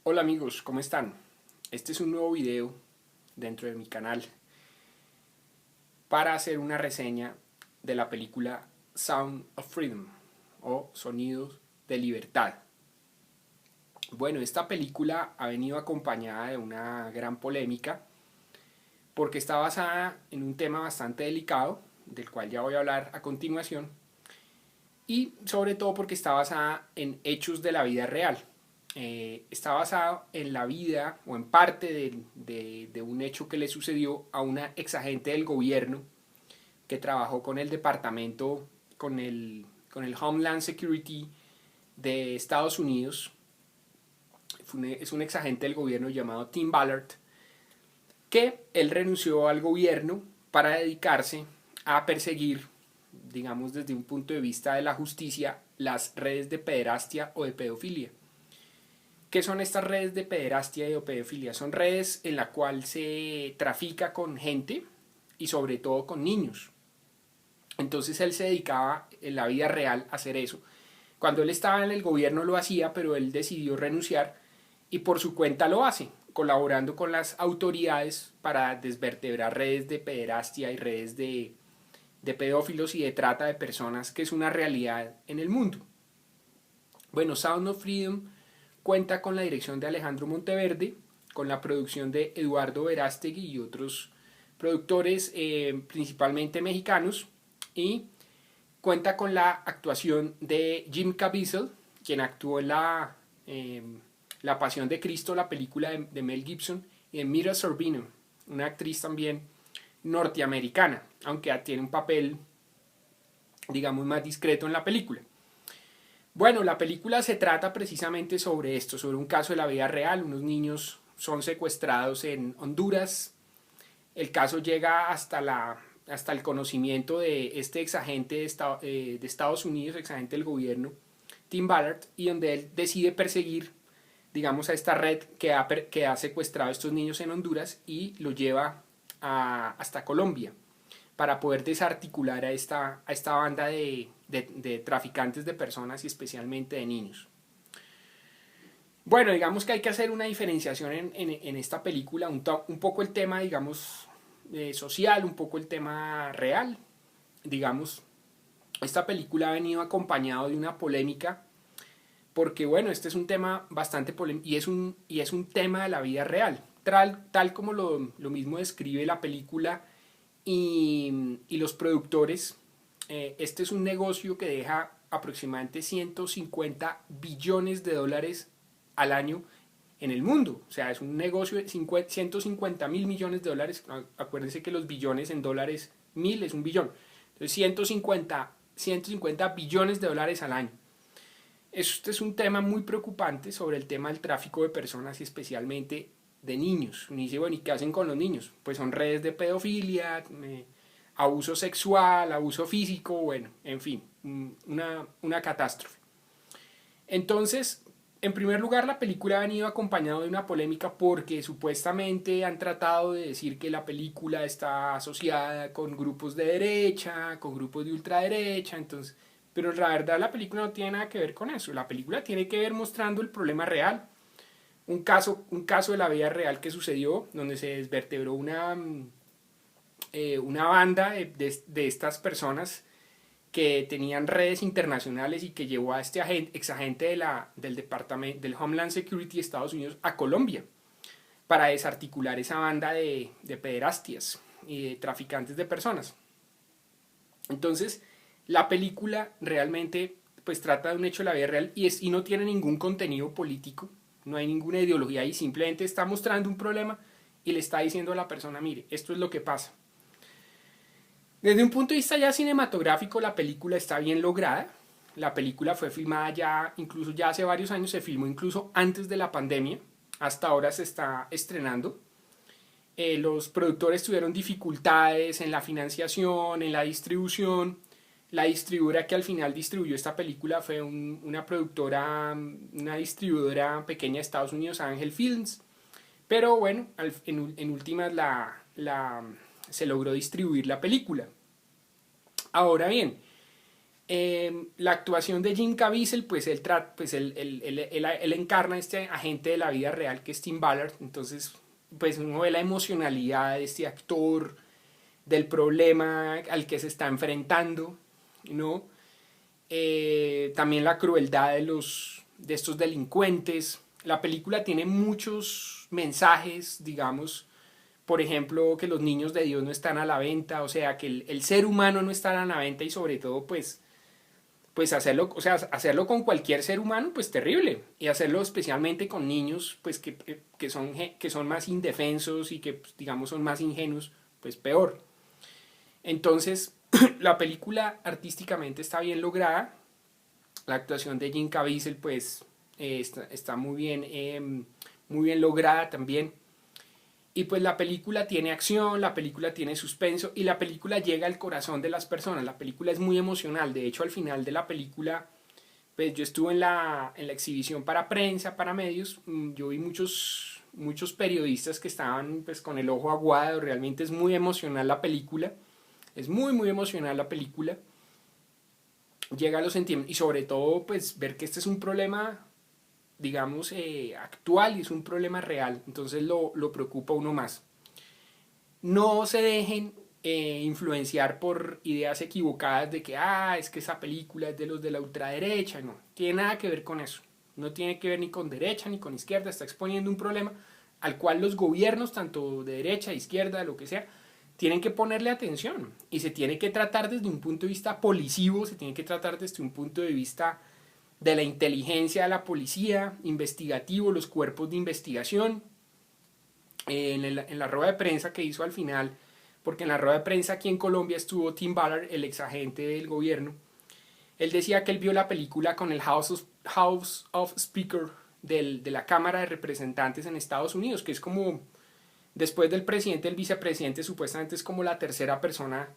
Hola amigos, ¿cómo están? Este es un nuevo video dentro de mi canal para hacer una reseña de la película Sound of Freedom o Sonidos de Libertad. Bueno, esta película ha venido acompañada de una gran polémica porque está basada en un tema bastante delicado, del cual ya voy a hablar a continuación, y sobre todo porque está basada en hechos de la vida real. Está basado en la vida o en parte de un hecho que le sucedió a una exagente del gobierno que trabajó con el departamento, con el Homeland Security de Estados Unidos. Es un exagente del gobierno llamado Tim Ballard, que él renunció al gobierno para dedicarse a perseguir, digamos desde un punto de vista de la justicia, las redes de pederastia o de pedofilia. ¿Qué son estas redes de pederastia y de pedofilia? Son redes en las cuales se trafica con gente y sobre todo con niños. Entonces él se dedicaba en la vida real a hacer eso. Cuando él estaba en el gobierno lo hacía, pero él decidió renunciar y por su cuenta lo hace, colaborando con las autoridades para desvertebrar redes de pederastia y redes de pedófilos y de trata de personas, que es una realidad en el mundo. Bueno, Sound of Freedom cuenta con la dirección de Alejandro Monteverde, con la producción de Eduardo Verástegui y otros productores principalmente mexicanos, y cuenta con la actuación de Jim Caviezel, quien actuó en la Pasión de Cristo, la película de Mel Gibson, y de Mira Sorvino, una actriz también norteamericana, aunque tiene un papel, digamos, más discreto en la película. Bueno, la película se trata precisamente sobre esto, sobre un caso de la vida real. Unos niños son secuestrados en Honduras. El caso llega hasta el conocimiento de este exagente de Estados Unidos, exagente del gobierno, Tim Ballard, y donde él decide perseguir, digamos, a esta red que ha secuestrado a estos niños en Honduras y lo lleva hasta Colombia para poder desarticular a esta banda de traficantes de personas y especialmente de niños. Bueno, digamos que hay que hacer una diferenciación en esta película, un poco el tema, digamos, social, un poco el tema real. Digamos, esta película ha venido acompañado de una polémica porque, bueno, este es un tema bastante polémico y es un tema de la vida real, tal como lo mismo describe la película y los productores. Este es un negocio que deja aproximadamente 150 billones de dólares al año en el mundo. O sea, es un negocio de 150 mil millones de dólares. Acuérdense que los billones en dólares, mil es un billón. Entonces 150 billones de dólares al año. Este es un tema muy preocupante sobre el tema del tráfico de personas y especialmente de niños. Uno dice, bueno, ¿y qué hacen con los niños? Pues son redes de pedofilia, abuso sexual, abuso físico, bueno, en fin, una catástrofe. Entonces, en primer lugar, la película ha venido acompañado de una polémica porque supuestamente han tratado de decir que la película está asociada con grupos de derecha, con grupos de ultraderecha, entonces, pero la verdad la película no tiene nada que ver con eso. La película tiene que ver mostrando el problema real, un caso de la vida real que sucedió, donde se desvertebró una banda de estas personas que tenían redes internacionales y que llevó a este exagente del departamento del Homeland Security de Estados Unidos a Colombia para desarticular esa banda de pederastias y de traficantes de personas. Entonces, la película realmente pues trata de un hecho de la vida real y no tiene ningún contenido político, no hay ninguna ideología y simplemente está mostrando un problema y le está diciendo a la persona, mire, esto es lo que pasa. Desde un punto de vista ya cinematográfico, la película está bien lograda. La película fue filmada ya, incluso ya hace varios años, se filmó incluso antes de la pandemia. Hasta ahora se está estrenando. Los productores tuvieron dificultades en la financiación, en la distribución. La distribuidora que al final distribuyó esta película fue una productora, una distribuidora pequeña de Estados Unidos, Angel Films. Pero bueno, en últimas se logró distribuir la película. Ahora bien, La actuación de Jim Caviezel, pues él encarna este agente de la vida real que es Tim Ballard. Entonces, pues uno ve la emocionalidad de este actor, del problema al que se está enfrentando, ¿no? También la crueldad de estos delincuentes. La película tiene muchos mensajes, digamos, por ejemplo, que los niños de Dios no están a la venta, o sea, que el ser humano no está a la venta y sobre todo, pues hacerlo, o sea, hacerlo con cualquier ser humano, pues terrible. Y hacerlo especialmente con niños, pues que son más indefensos y que, pues, digamos, son más ingenuos, pues peor. Entonces, la película artísticamente está bien lograda. La actuación de Jim Caviezel, pues, está muy bien lograda también. Y pues la película tiene acción, la película tiene suspenso y la película llega al corazón de las personas. La película es muy emocional. De hecho, al final de la película, pues yo estuve en la exhibición para prensa, para medios. Yo vi muchos periodistas que estaban pues con el ojo aguado. Realmente es muy emocional la película. Es muy, muy emocional la película. Llega a los sentimientos y sobre todo pues ver que este es un problema, digamos, actual y es un problema real. Entonces lo preocupa uno más. No se dejen influenciar por ideas equivocadas de que, es que esa película es de los de la ultraderecha. No, tiene nada que ver con eso. No tiene que ver ni con derecha ni con izquierda. Está exponiendo un problema al cual los gobiernos, tanto de derecha, izquierda, lo que sea, tienen que ponerle atención. Y se tiene que tratar desde un punto de vista policivo, se tiene que tratar desde un punto de vista de la inteligencia de la policía, investigativo, los cuerpos de investigación. En la rueda de prensa que hizo al final, porque en la rueda de prensa aquí en Colombia estuvo Tim Ballard, el ex agente del gobierno. Él decía que él vio la película con el House of Speaker de la Cámara de Representantes en Estados Unidos, que es como, después del presidente, el vicepresidente, supuestamente es como la tercera persona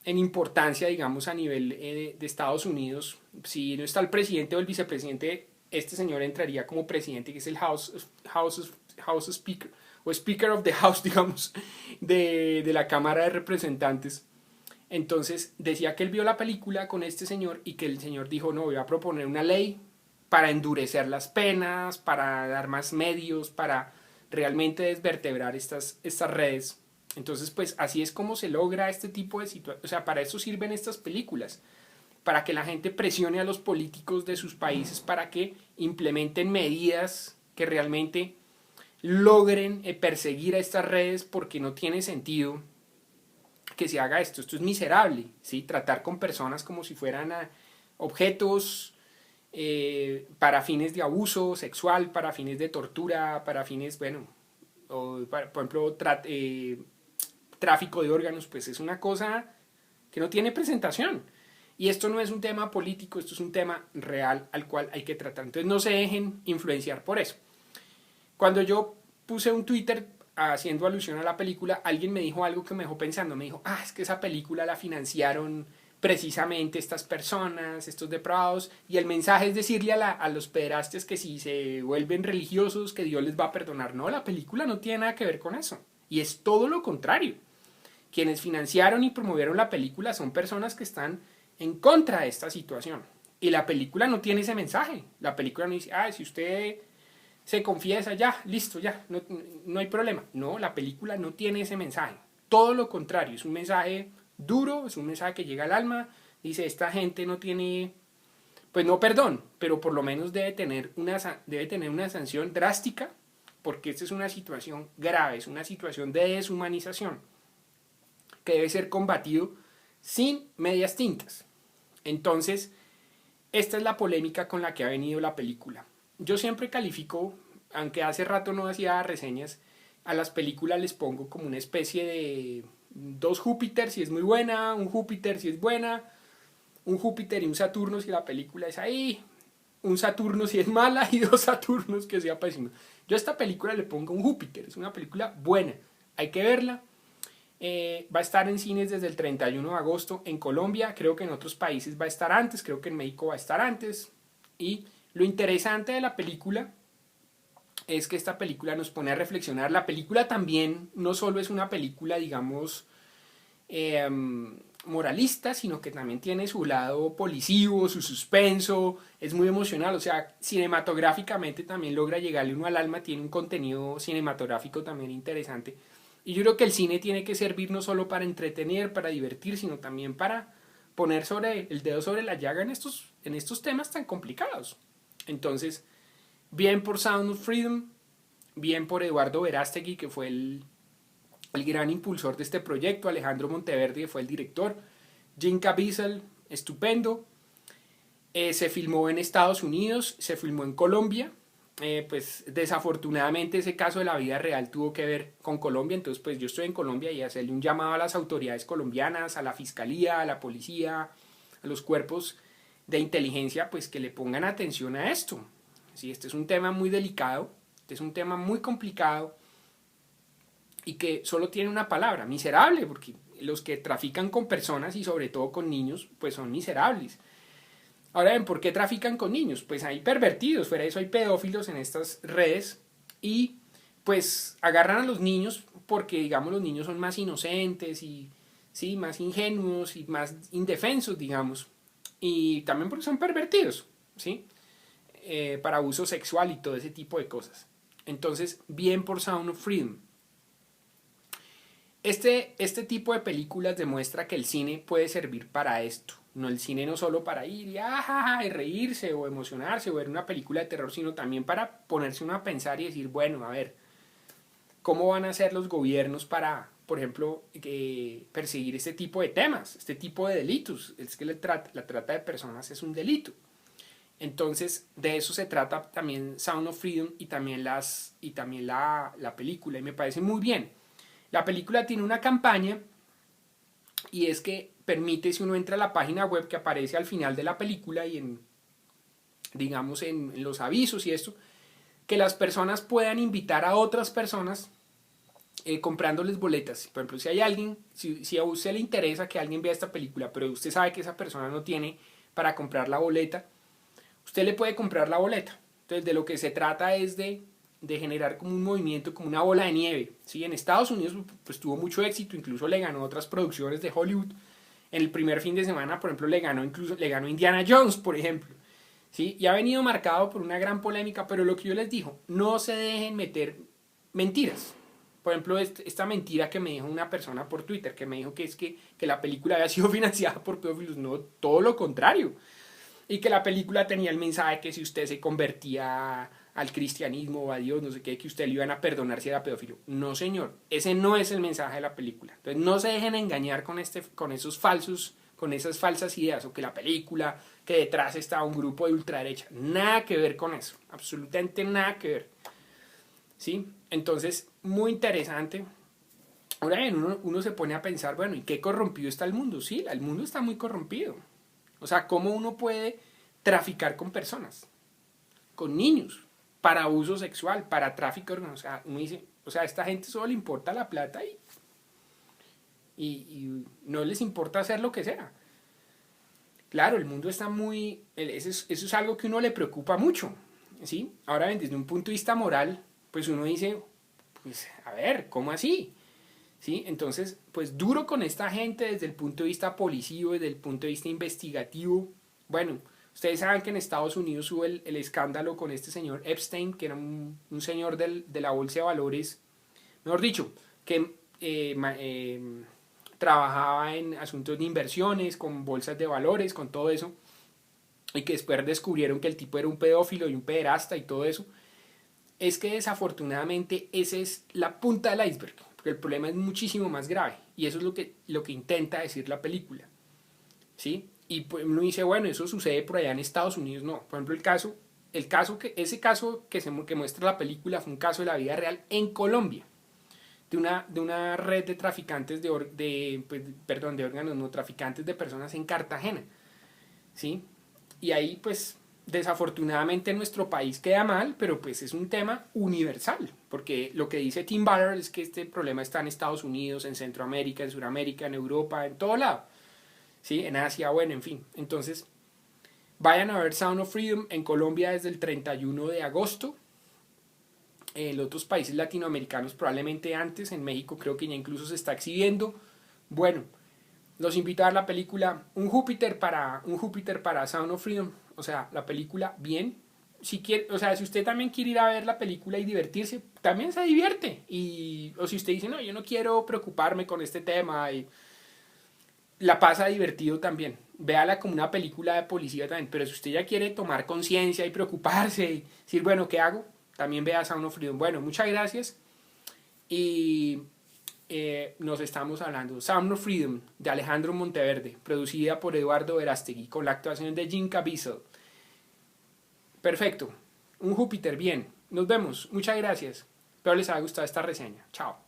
en importancia, digamos, a nivel de Estados Unidos. Si no está el presidente o el vicepresidente, este señor entraría como presidente, que es el House Speaker, o Speaker of the House, digamos, de la Cámara de Representantes. Entonces decía que él vio la película con este señor y que el señor dijo, no, voy a proponer una ley para endurecer las penas, para dar más medios, para realmente desvertebrar estas redes. Entonces, pues así es como se logra este tipo de situaciones. O sea, para eso sirven estas películas, para que la gente presione a los políticos de sus países para que implementen medidas que realmente logren perseguir a estas redes, porque no tiene sentido que se haga esto. Esto es miserable, ¿sí? Tratar con personas como si fueran objetos para fines de abuso sexual, para fines de tortura, para fines, bueno, por ejemplo, tráfico de órganos, pues es una cosa que no tiene presentación. Y esto no es un tema político, esto es un tema real al cual hay que tratar. Entonces no se dejen influenciar por eso. Cuando yo puse un Twitter haciendo alusión a la película, alguien me dijo algo que me dejó pensando. Me dijo, es que esa película la financiaron precisamente estas personas, estos depravados, y el mensaje es decirle a los pederastas que si se vuelven religiosos, que Dios les va a perdonar. No, la película no tiene nada que ver con eso. Y es todo lo contrario. Quienes financiaron y promovieron la película son personas que están en contra de esta situación. Y la película no tiene ese mensaje. La película no dice, si usted se confiesa, ya, listo, ya, no hay problema. No, la película no tiene ese mensaje. Todo lo contrario, es un mensaje duro, es un mensaje que llega al alma. Dice, esta gente no tiene, pues no perdón, pero por lo menos debe tener una sanción drástica, porque esta es una situación grave, es una situación de deshumanización que debe ser combatido sin medias tintas. Entonces, esta es la polémica con la que ha venido la película. Yo siempre califico, aunque hace rato no hacía reseñas, a las películas les pongo como una especie de 2 Júpiter si es muy buena, un Júpiter si es buena, un Júpiter y un Saturno si la película es ahí, un Saturno si es mala y 2 Saturnos que sea pésima. Yo a esta película le pongo un Júpiter, es una película buena, hay que verla. Va a estar en cines desde el 31 de agosto en Colombia, creo que en otros países va a estar antes, creo que en México va a estar antes. Y lo interesante de la película es que esta película nos pone a reflexionar. La película también no solo es una película, digamos, moralista, sino que también tiene su lado policivo, su suspenso, es muy emocional, o sea, cinematográficamente también logra llegarle uno al alma, tiene un contenido cinematográfico también interesante. Y yo creo que el cine tiene que servir no solo para entretener, para divertir, sino también para poner sobre el dedo sobre la llaga en estos temas tan complicados. Entonces, bien por Sound of Freedom, bien por Eduardo Verástegui, que fue el gran impulsor de este proyecto, Alejandro Monteverde, que fue el director, Jim Caviezel, estupendo. Se filmó en Estados Unidos, se filmó en Colombia, pues desafortunadamente ese caso de la vida real tuvo que ver con Colombia, entonces pues yo estoy en Colombia y hacerle un llamado a las autoridades colombianas, a la fiscalía, a la policía, a los cuerpos de inteligencia, pues que le pongan atención a esto. Sí, este es un tema muy delicado, este es un tema muy complicado y que solo tiene una palabra, miserable, porque los que trafican con personas y sobre todo con niños, pues son miserables. Ahora ven, ¿por qué trafican con niños? Pues hay pervertidos, fuera de eso hay pedófilos en estas redes y pues agarran a los niños porque digamos los niños son más inocentes y sí, más ingenuos y más indefensos, digamos. Y también porque son pervertidos, ¿sí? Para abuso sexual y todo ese tipo de cosas. Entonces, bien por Sound of Freedom. Este tipo de películas demuestra que el cine puede servir para esto. No, el cine no solo para ir y reírse o emocionarse o ver una película de terror, sino también para ponerse uno a pensar y decir, bueno, a ver, ¿cómo van a ser los gobiernos para, por ejemplo, perseguir este tipo de temas, este tipo de delitos? Es que la trata de personas es un delito. Entonces, de eso se trata también Sound of Freedom y también la película. Y me parece muy bien. La película tiene una campaña y es que permite, si uno entra a la página web que aparece al final de la película y digamos, en los avisos y esto, que las personas puedan invitar a otras personas comprándoles boletas. Por ejemplo, si hay alguien, si a usted le interesa que alguien vea esta película, pero usted sabe que esa persona no tiene para comprar la boleta, usted le puede comprar la boleta. Entonces, de lo que se trata es de generar como un movimiento, como una bola de nieve. ¿Sí? En Estados Unidos pues tuvo mucho éxito, incluso le ganó otras producciones de Hollywood. En el primer fin de semana, por ejemplo, le ganó Indiana Jones, por ejemplo. ¿Sí? Y ha venido marcado por una gran polémica, pero lo que yo les digo, no se dejen meter mentiras. Por ejemplo, esta mentira que me dijo una persona por Twitter, que me dijo que es que la película había sido financiada por pedófilos. No, todo lo contrario. Y que la película tenía el mensaje que si usted se convertía al cristianismo o a Dios, no sé qué, que usted le iban a perdonar si era pedófilo. No, señor, ese no es el mensaje de la película. Entonces no se dejen engañar con esas falsas ideas, o que la película, que detrás está un grupo de ultraderecha. Nada que ver con eso, absolutamente nada que ver. ¿Sí? Entonces, muy interesante. Ahora bien, uno se pone a pensar, bueno, ¿y qué corrompido está el mundo? Sí, el mundo está muy corrompido. O sea, ¿cómo uno puede traficar con personas? Con niños, para abuso sexual, para tráfico de órganos. O sea, uno dice, o sea, a esta gente solo le importa la plata y no les importa hacer lo que sea. Claro, el mundo está muy... Eso es algo que uno le preocupa mucho, ¿sí? Ahora bien, desde un punto de vista moral, pues uno dice, pues, a ver, ¿cómo así? ¿Sí? Entonces, pues duro con esta gente desde el punto de vista policivo, desde el punto de vista investigativo. Bueno, ustedes saben que en Estados Unidos hubo el escándalo con este señor Epstein, que era un señor de la bolsa de valores, mejor dicho, que trabajaba en asuntos de inversiones, con bolsas de valores, con todo eso, y que después descubrieron que el tipo era un pedófilo y un pederasta y todo eso. Es que desafortunadamente esa es la punta del iceberg, porque el problema es muchísimo más grave y eso es lo que intenta decir la película, ¿sí? Y pues uno dice, bueno, eso sucede por allá en Estados Unidos. No, por ejemplo, ese caso que muestra la película fue un caso de la vida real en Colombia, de una red de traficantes de órganos, no, traficantes de personas en Cartagena, ¿sí? Y ahí pues desafortunadamente en nuestro país queda mal, pero pues es un tema universal, porque lo que dice Tim Butler es que este problema está en Estados Unidos, en Centroamérica, en Sudamérica, en Europa, en todo lado, ¿sí? En Asia, bueno, en fin. Entonces, vayan a ver Sound of Freedom en Colombia desde el 31 de agosto, en otros países latinoamericanos probablemente antes, en México creo que ya incluso se está exhibiendo. Bueno, los invito a ver la película Un Júpiter para Sound of Freedom. O sea, la película bien. Si quiere, o sea, si usted también quiere ir a ver la película y divertirse, también se divierte. O si usted dice, no, yo no quiero preocuparme con este tema, y la pasa divertido también. Véala como una película de policía también. Pero si usted ya quiere tomar conciencia y preocuparse y decir, bueno, ¿qué hago? También vea Sound of Freedom. Bueno, muchas gracias. Y nos estamos hablando. Sound of Freedom, de Alejandro Monteverde, producida por Eduardo Verástegui, con la actuación de Jim Caviezel. Perfecto. Un Júpiter, bien. Nos vemos. Muchas gracias. Espero les haya gustado esta reseña. Chao.